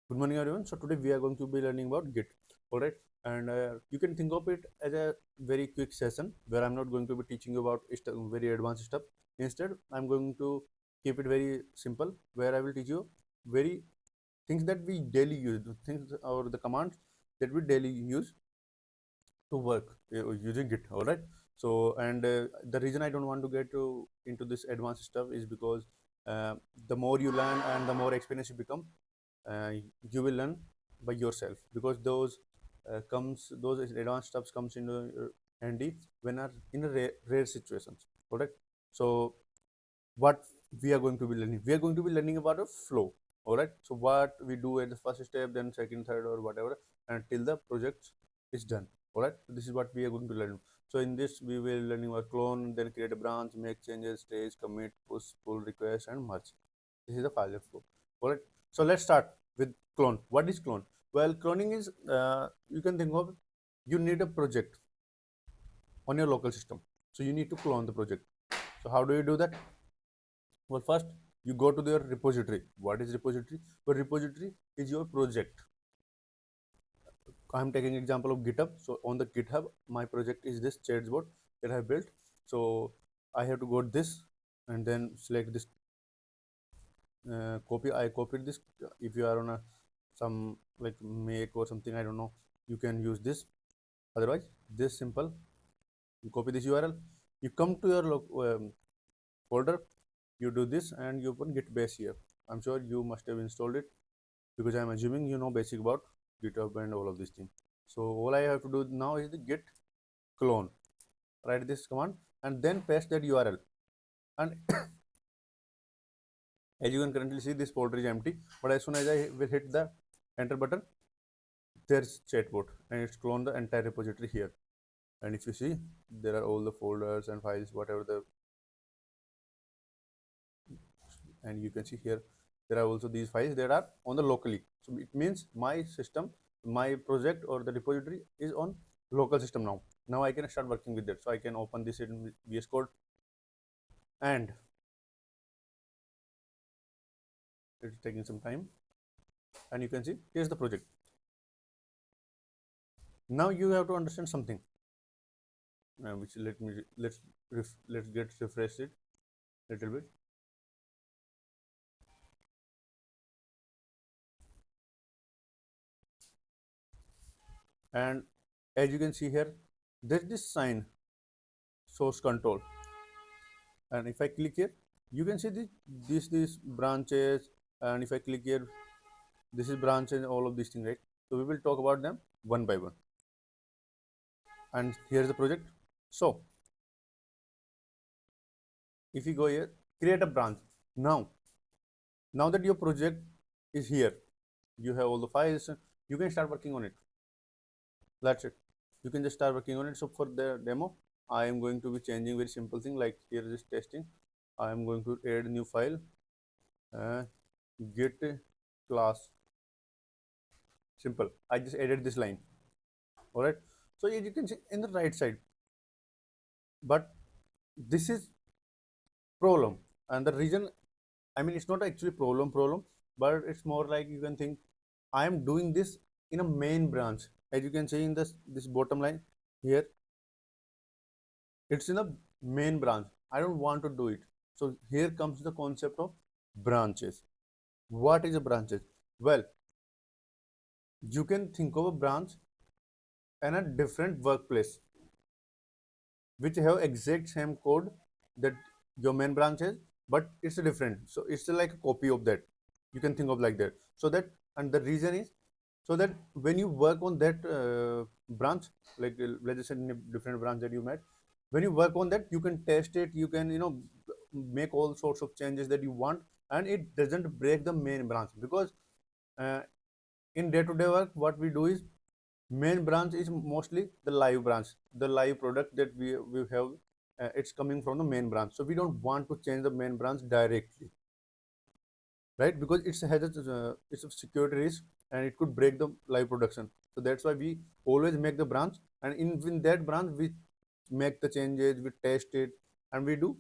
Good morning, everyone. So today we are going to be learning about Git. All right, and you can think of it as a very quick session where I'm not going to be teaching you about very advanced stuff. Instead, I'm going to keep it very simple, where I will teach you very things that we daily use, the things or the commands that we daily use to work using Git. All right. So, and the reason I don't want to get into this advanced stuff is because the more you learn and the more experience you become, uh, you will learn by yourself, because those advanced stuffs comes into handy when are in a rare situations. All right. So, what we are going to be learning? We are going to be learning about a flow. All right. So, what we do at the first step, then second, third, or whatever, until the project is done. All right. So this is what we are going to learn. So in this, we will learning about clone, then create a branch, make changes, stage, commit, push, pull, request, and merge. This is the file flow. All right. So let's start with clone. What is clone? Well, cloning is you can think of, you need a project on your local system. So you need to clone the project. So how do you do that? Well, first you go to their repository. What is repository? Well, repository is your project. I'm taking example of GitHub. So on the GitHub, my project is this chatbot that I have built. So I have to go to this and then select this copy. I copied this. If you are on a some like make or something, I don't know, you can use this. Otherwise, this simple. You copy this URL. You come to your folder. You do this and you open Git base here. I'm sure you must have installed it, because I'm assuming you know basic about GitHub and all of these things. So all I have to do now is the git clone. Write this command and then paste that URL. And as you can currently see, this folder is empty. But as soon as I will hit the enter button, there's chatbot and it's cloned the entire repository here. And if you see, there are all the folders and files, whatever the, and you can see here there are also these files that are on the locally. So it means my system, my project or the repository is on local system now. Now I can start working with that. So I can open this in VS Code, and it's taking some time, and you can see here's the project. Now you have to understand something, which let's get refresh it little bit. And as you can see here, there's this sign source control, and if I click here, you can see these branches, and if I click here, this is branches and all of these things, right? So we will talk about them one by one. And here's the project. So if you go here, create a branch. Now that your project is here, you have all the files, you can start working on it. That's it. You can just start working on it. So for the demo, I am going to be changing very simple thing, like here is testing. I am going to add a new file, uh, git class. Simple. I just added this line. All right. So as you can see in the right side, but this is problem, and the reason, I mean, it's not actually problem, but it's more like you can think I am doing this in a main branch. As you can see in this bottom line here, it's in a main branch. I don't want to do it. So here comes the concept of branches. What is a branches? Well, you can think of a branch and a different workplace which have exact same code that your main branch has, but it's different. So it's like a copy of that. You can think of like that. So that, and the reason is so that when you work on that branch, like let's just say in a different branch that you met, when you work on that, you can test it. You can make all sorts of changes that you want, and it doesn't break the main branch, because uh, in day-to-day work, what we do is main branch is mostly the live branch, the live product that we have. It's coming from the main branch, so we don't want to change the main branch directly, right? Because it's a security risk, and it could break the live production. So that's why we always make the branch, and in that branch we make the changes, we test it, and we do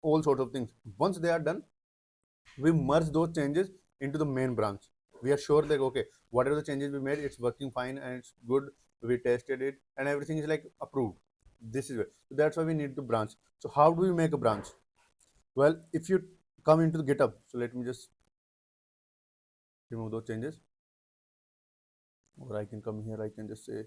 all sorts of things. Once they are done, we merge those changes into the main branch. we are sure that okay, whatever the changes we made, it's working fine and it's good. We tested it and everything is like approved. This is it. So that's why we need to branch. So how do we make a branch? Well, if you come into the GitHub, so let me just remove those changes, or I can come here, I can just say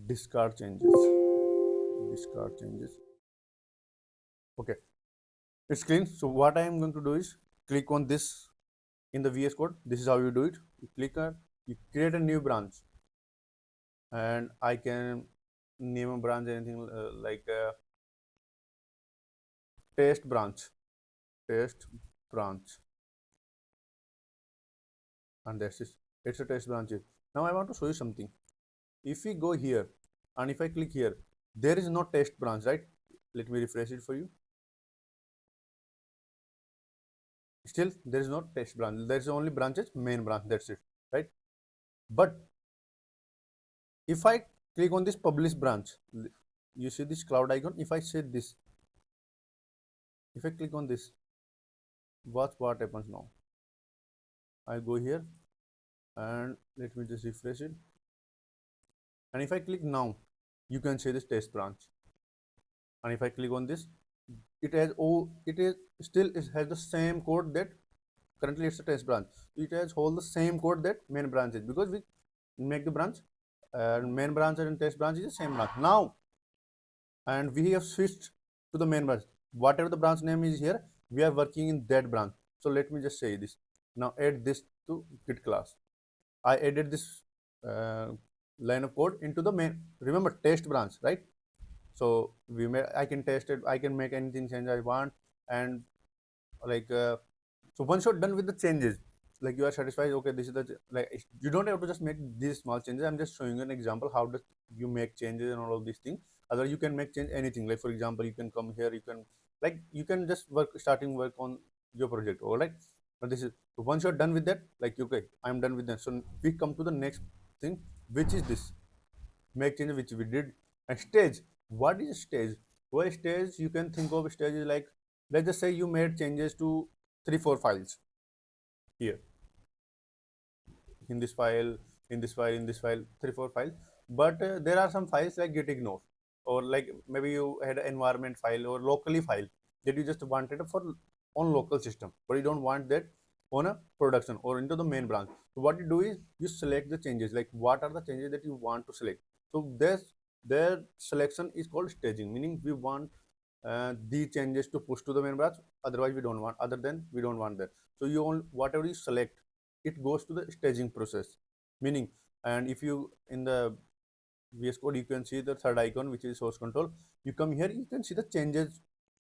discard changes, discard changes. Okay, it's clean. So what I am going to do is click on this in the VS Code. This is how you do it. You click on, you create a new branch, and I can name a branch anything like test branch, test branch, and that's it. It's a test branch. Now I want to show you something. If we go here and if I click here, there is no test branch, right? Let me refresh it for you. Still there is no test branch. There is only branches, main branch, that's it, right? But if I click on this publish branch, you see this cloud icon. If I say this, if I click on this, watch what happens now. I go here and let me just refresh it, and if I click now, you can see this test branch. And if I click on this, it has it is still, it has the same code that currently it's a test branch. It has all the same code that main branch is, because we make the branch and main branch and test branch is the same branch now, and we have switched to the main branch. Whatever the branch name is here, we are working in that branch. So let me just say this. Now add this to Git class. I added this line of code into the main, remember, test branch, right? So we may, I can test it, I can make anything change I want, and like so once you're done with the changes, like you are satisfied, okay, this is the, like you don't have to just make these small changes. I'm just showing you an example how does you make changes and all of these things. Other you can make change anything, like for example, you can come here, you can, like you can just starting work on your project, all right? But this is, so once you're done with that, like okay, I'm done with that. So we come to the next thing, which is this make changes, which we did. And stage, what is stage? Well, stage, you can think of stage is like, let's just say you made changes to 3-4 files here, in this file, in this file, in this file, 3-4 files. But there are some files like git ignore, or like maybe you had an environment file or locally file that you just wanted for on local system, but you don't want that on a production or into the main branch. So what you do is you select the changes, like what are the changes that you want to select. So their selection is called staging, meaning we want the changes to push to the main branch, otherwise we don't want, other than we don't want that. So you own whatever you select, it goes to the staging process, meaning, and if you in the VS Code, you can see the third icon, which is source control. You come here, you can see the changes,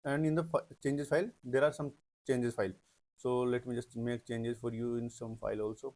and in the changes file, there are some changes file. So let me just make changes for you in some file also.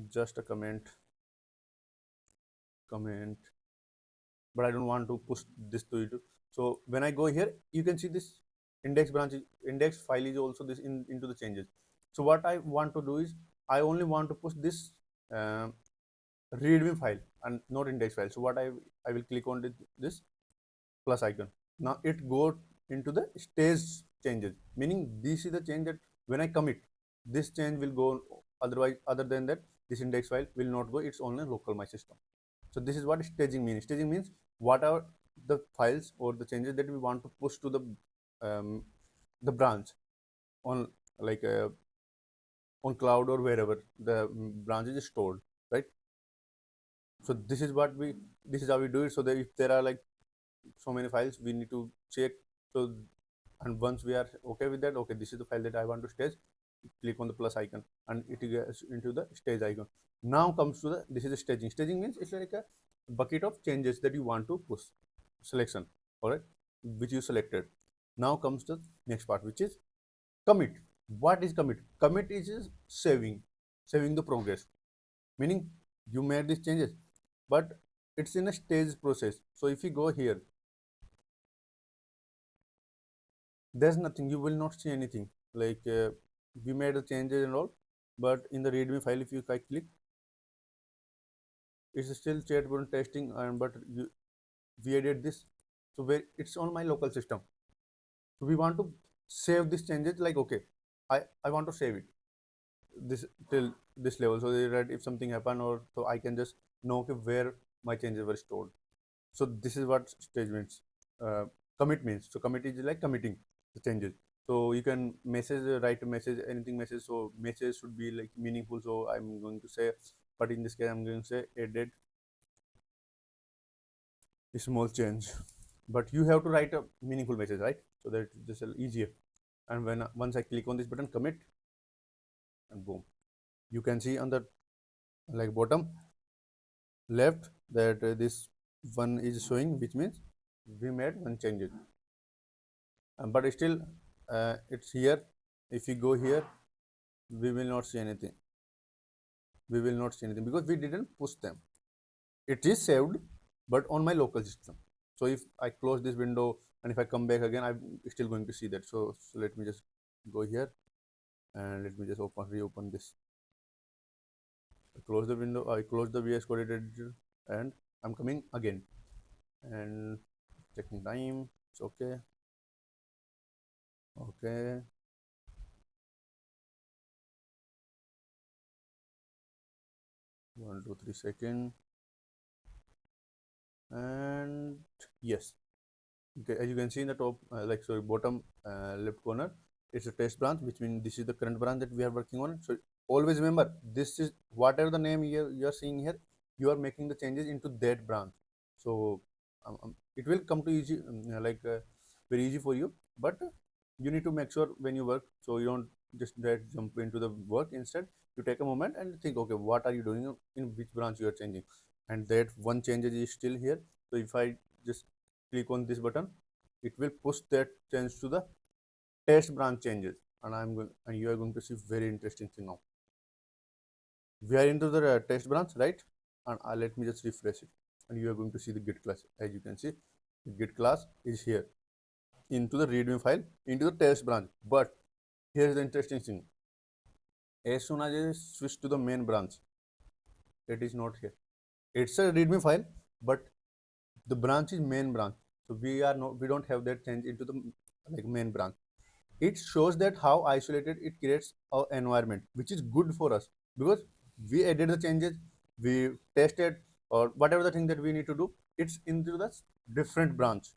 Just a comment, but I don't want to push this to it. So when I go here, you can see this index branch, index file is also this into the changes. So what I want to do is I only want to push this readme file and not index file. So what I will click on this plus icon. Now it go into the stage changes, meaning this is the change that when I commit, this change will go, otherwise other than that this index file will not go, it's only local my system. So this is what staging means. Staging means what are the files or the changes that we want to push to the branch on, like on cloud or wherever the branch is stored, right? So this is what we, this is how we do it. So that if there are like so many files, we need to check. So and once we are okay with that, okay, this is the file that I want to stage, click on the plus icon and it gets into the stage icon. Now comes to the, this is the staging. Staging means it's like a bucket of changes that you want to push, selection, all right, which you selected. Now comes the next part, which is commit. What is commit? Commit is saving the progress, meaning you made these changes, but it's in a stage process. So if you go here, there's nothing, you will not see anything, like we made the changes and all, but in the readme file, if you click, it's still chatbot testing, and but we added this, so where it's on my local system. So we want to save these changes, like okay, I want to save it. this till this level, so that if something happen, or so I can just know okay, where my changes were stored. So this is what stage means. uh, Commit means, so commit is like committing the changes. So you can message, write a message, anything message, so message should be like meaningful. So I'm going to say, but in this case I'm going to say added a small change, but you have to write a meaningful message, right? So that this is easier. And when once I click on this button commit, and boom, you can see on the like bottom left that this one is showing, which means we made one changes. But still it's here. If you go here, we will not see anything. We will not see anything because we didn't push them. It is saved, but on my local system. So if I close this window and if I come back again, I'm still going to see that. So let me just go here and let me just reopen this. I close the window, I close the VS Code editor, and I'm coming again and checking time. It's okay. Okay. 1 2 3 seconds. And yes, okay, as you can see in the top bottom left corner, it's a test branch, which means this is the current branch that we are working on. So always remember, this is whatever the name you're seeing here, you are making the changes into that branch. So it will come to easy, very easy for you, but you need to make sure when you work, so you don't just jump into the work. Instead, you take a moment and think, okay, what are you doing, in which branch you are changing, and that one changes is still here. So if I just click on this button, it will push that change to the test branch changes, and you are going to see very interesting thing now. We are into the test branch, right? And let me just refresh it, and you are going to see the Git class. As you can see, the Git class is here into the readme file into the test branch. But here's the interesting thing: as soon as I switch to the main branch, it is not here. It's a readme file, but the branch is main branch. So we don't have that change into the main branch. It shows that how isolated it creates our environment, which is good for us because we added the changes, we tested, or whatever the thing that we need to do, it's into the different branch,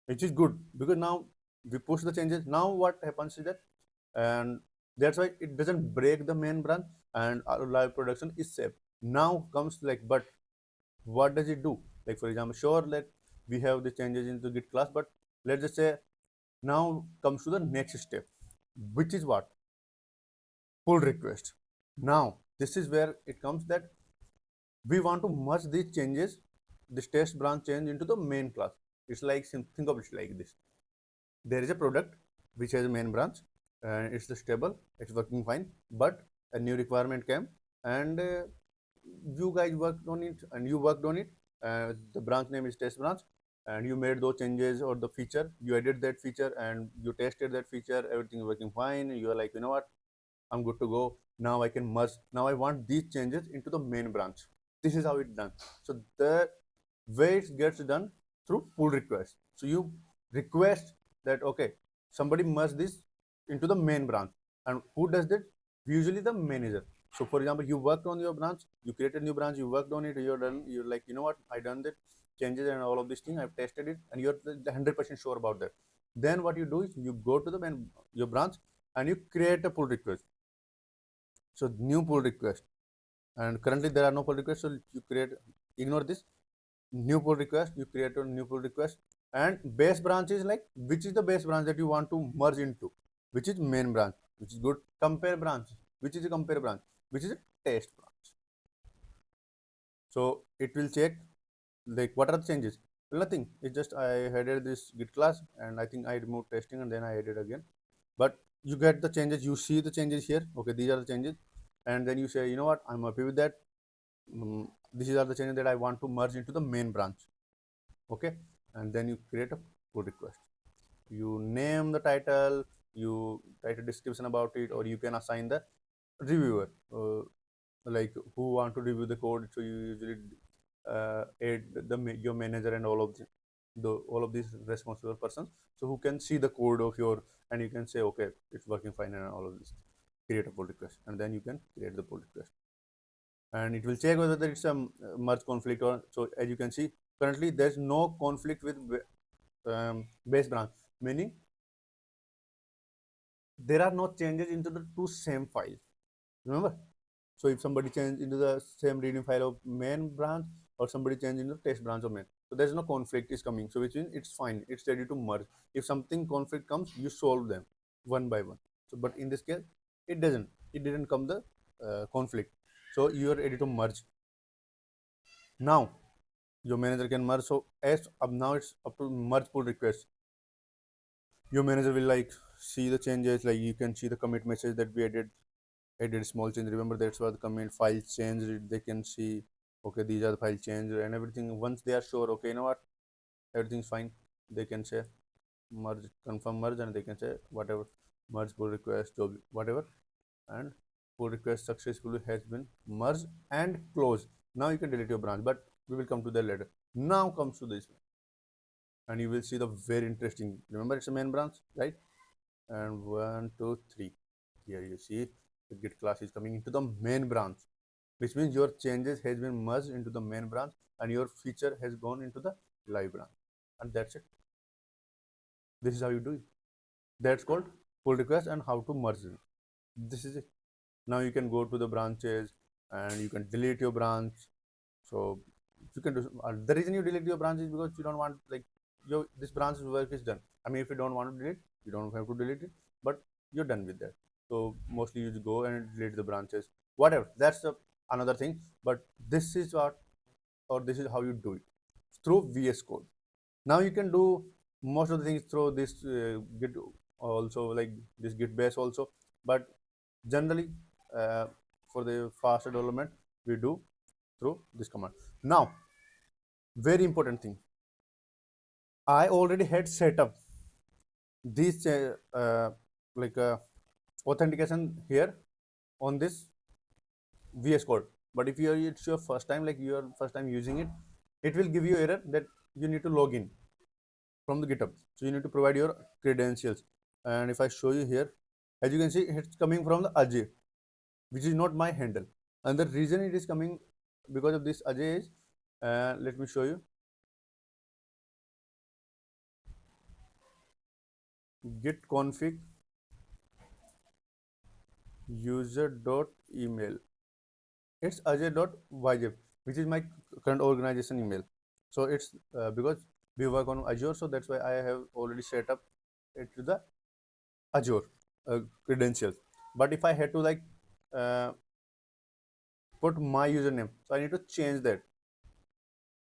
which is good because now we push the changes. Now what happens is that, and that's why it doesn't break the main branch, and our live production is safe. Now comes but what does it do? Like for example, sure, we have the changes into Git class, but let's just say now comes to the next step, which is what? Pull request. Now this is where it comes that we want to merge these changes, this test branch change into the main class. It's like, think of it like this: there is a product which has a main branch, and it's stable, it's working fine, but a new requirement came, and you guys worked on it, and you worked on it. The branch name is test branch, and you made those changes or the feature, you added that feature and you tested that feature, everything is working fine. You are like, you know what, I'm good to go. Now I can merge. Now I want these changes into the main branch. This is how it's done. So the way it gets done through pull request. So you request that, okay, somebody merge this into the main branch. And who does that? Usually the manager. So for example, you worked on your branch, you created a new branch, you worked on it, you're done, you're like, you know what, I done that changes and all of these things, I've tested it, and you're 100% sure about that. Then what you do is you go to the main your branch and you create a pull request. So new pull request, and currently there are no pull requests, so you create, ignore this, new pull request, you create a new pull request. And base branch is like, which is the base branch that you want to merge into, which is main branch, which is good. Compare branch, which is a compare branch, which is a test branch. So it will check like what are the changes. Well, nothing, it's just I added this Git class, and I think I removed testing and then I added again. But you get the changes, you see the changes here. Okay, these are the changes, and then you say, you know what, I'm happy with that. These are the changes that I want to merge into the main branch. Okay, and then you create a pull request. You name the title, you write a description about it, or you can assign the reviewer, like who want to review the code. So you usually add your manager and all of all of these responsible persons, so who can see the code of your, and you can say, okay, it's working fine and all of this. create a pull request, and then you can create the pull request, and it will check whether it's a merge conflict or so. As you can see, currently there's no conflict with base branch, meaning there are no changes into the two same files. Remember? So if somebody changes into the same readme file of main branch, or somebody changes into test branch of main, so there's no conflict is coming. So which means it's fine. It's ready to merge. If something conflict comes, you solve them one by one. So but in this case, it doesn't. It didn't come the conflict. So you are ready to merge. Now your manager can merge. So as of now it's up to merge pull request. Your manager will like see the changes. Like you can see the commit message that we added small change. Remember that's what the commit file changed. They can see, okay, these are the file change and everything. Once they are sure, okay, you know what, everything's fine, they can say merge, confirm merge, and they can say whatever, merge pull request, job, whatever, and pull request successfully has been merged and closed. Now you can delete your branch, but we will come to that later. Now comes to this one, and you will see the very interesting. Remember, it's a main branch, right? And 1, 2, 3. Here you see the Git class is coming into the main branch, which means your changes has been merged into the main branch and your feature has gone into the live branch, and that's it. This is how you do it. That's called pull request and how to merge it. This is it. Now you can go to the branches and you can delete your branch. So you can do the reason you delete your branch is because you don't want, like, your this branch work is done. I mean, if you don't want to delete, you don't have to delete it, but you're done with that. So mostly you go and delete the branches, whatever. That's the another thing. But this is what, or this is how you do it through VS Code. Now you can do most of the things through this Git also, like this Git base also, but generally uh, for the faster development we do through this command. Now, very important thing, I already had set up this like authentication here on this VS Code. But if it's your first time, like your first time using it, it will give you error that you need to log in from the GitHub. So you need to provide your credentials. And if I show you here, as you can see, it's coming from the Ajay, which is not my handle. And the reason it is coming because of this Ajay is, let me show you. Git config user.email. It's ajay.yz, which is my current organization email. So it's because we work on Azure, so that's why I have already set up it to the Azure credentials. But if I had to like uh, put my username, so I need to change that.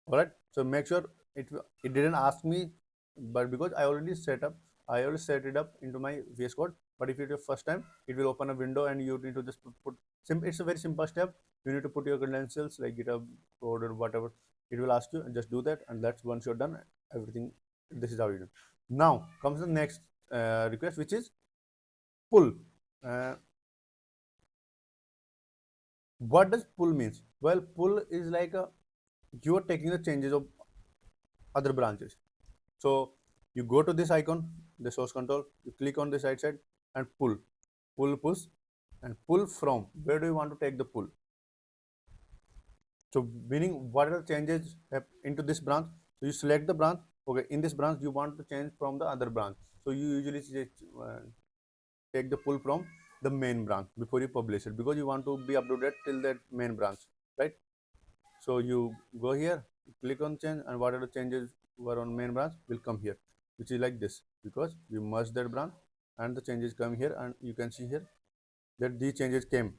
All right. So make sure it didn't ask me, but because I already set it up into my VS Code. But if it's your first time, it will open a window and you need to just put it's a very simple step. You need to put your credentials like GitHub code or whatever. It will ask you, and just do that, and that's once you're done, everything. This is how you do. Now comes the next request, which is pull. Uh, what does pull means? Well, pull is like you are taking the changes of other branches. So you go to this icon, the source control, you click on this right side and pull, push, and pull from where do you want to take the pull. So meaning what are the changes into this branch. So you select the branch. Okay, in this branch you want to change from the other branch. So you usually take the pull from the main branch before you publish it, because you want to be uploaded till that main branch, right? So you go here, click on change, and whatever changes were on main branch will come here, which is like this, because we merged that branch and the changes come here, and you can see here that these changes came,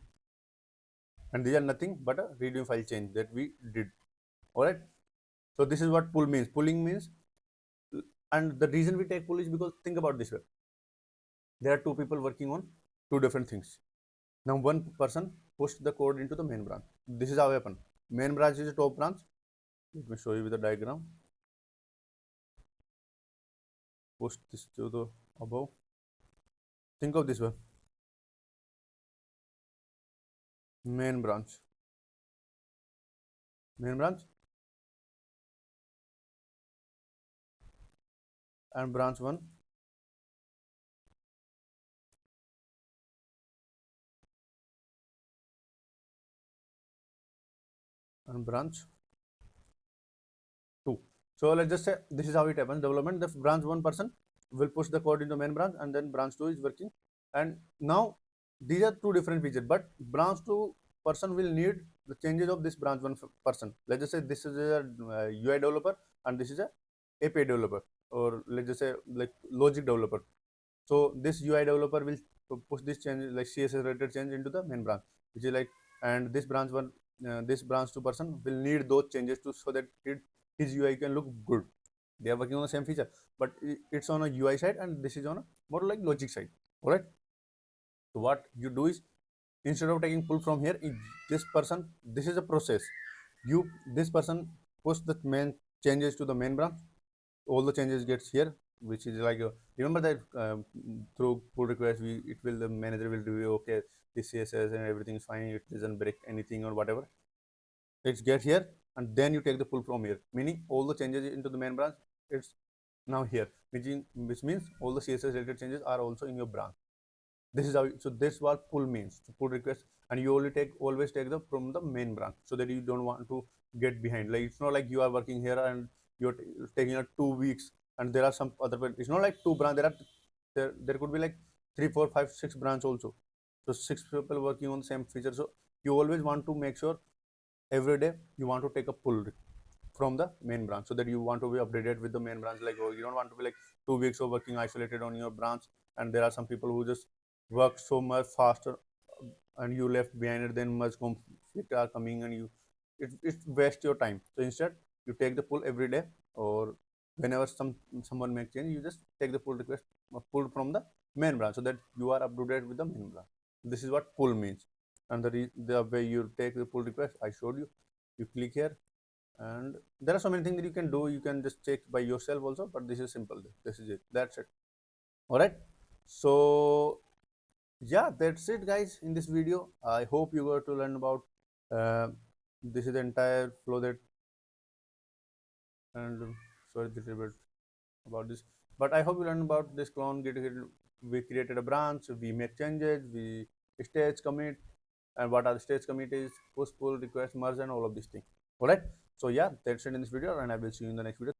and these are nothing but a readme file change that we did. All right. So this is what pull means. Pulling means, and the reason we take pull is because think about this way. There are two people working on two different things. Now one person pushed the code into the main branch. This is how it happened. Main branch is the top branch. Let me show you with the diagram. Push this to the above. Think of this way. Main branch. Main branch and branch 1. and branch 2. So let's just say this is how it happens. Development, the branch 1 person will push the code into main branch, and then branch 2 is working. And now these are two different features, but branch 2 person will need the changes of this branch 1 person. Let's just say this is a UI developer and this is a API developer, or let's just say like logic developer. So this UI developer will push this change, like CSS related change, into the main branch, which is like, and this branch 1, this branch 2 person will need those changes to, so that his UI can look good. They are working on the same feature, but it's on a UI side and this is on a more like logic side. All right. So what you do is, instead of taking pull from here, this person, this is a process. This person push the main changes to the main branch. All the changes gets here, which is like remember that through pull request, the manager will review, okay, this CSS and everything is fine, it doesn't break anything or whatever. It's get here, and then you take the pull from here, meaning all the changes into the main branch, it's now here, which means all the CSS related changes are also in your branch. This is how, so this is what pull means, to pull request. And you always take the from the main branch, so that you don't want to get behind. Like, it's not like you are working here and you're taking a 2 weeks and there are some other, it's not like two branch, there could be like 3 4 5 6 branch also, so 6 people working on the same feature. So you always want to make sure every day you want to take a pull from the main branch, so that you want to be updated with the main branch. Like, oh, you don't want to be like 2 weeks of working isolated on your branch, and there are some people who just work so much faster and you left behind, it, then much conflict are coming, and it wastes your time. So instead you take the pull every day, or whenever someone makes change, you just take the pull request, pull from the main branch, so that you are up to date with the main branch. This is what pull means. And the way you take the pull request, I showed you. You click here, and there are so many things that you can do. You can just check by yourself also, but this is simple. This is it. That's it. All right. So yeah, that's it, guys, in this video. I hope you got to learn about uh, this is the entire flow that, and sorry a little bit about this, but I hope you learned about this clone git. We created a branch, we make changes, we stage commit, and what are the stage committees, push, pull, request, merge, and all of these things. All right. So yeah, that's it in this video, and I will see you in the next video.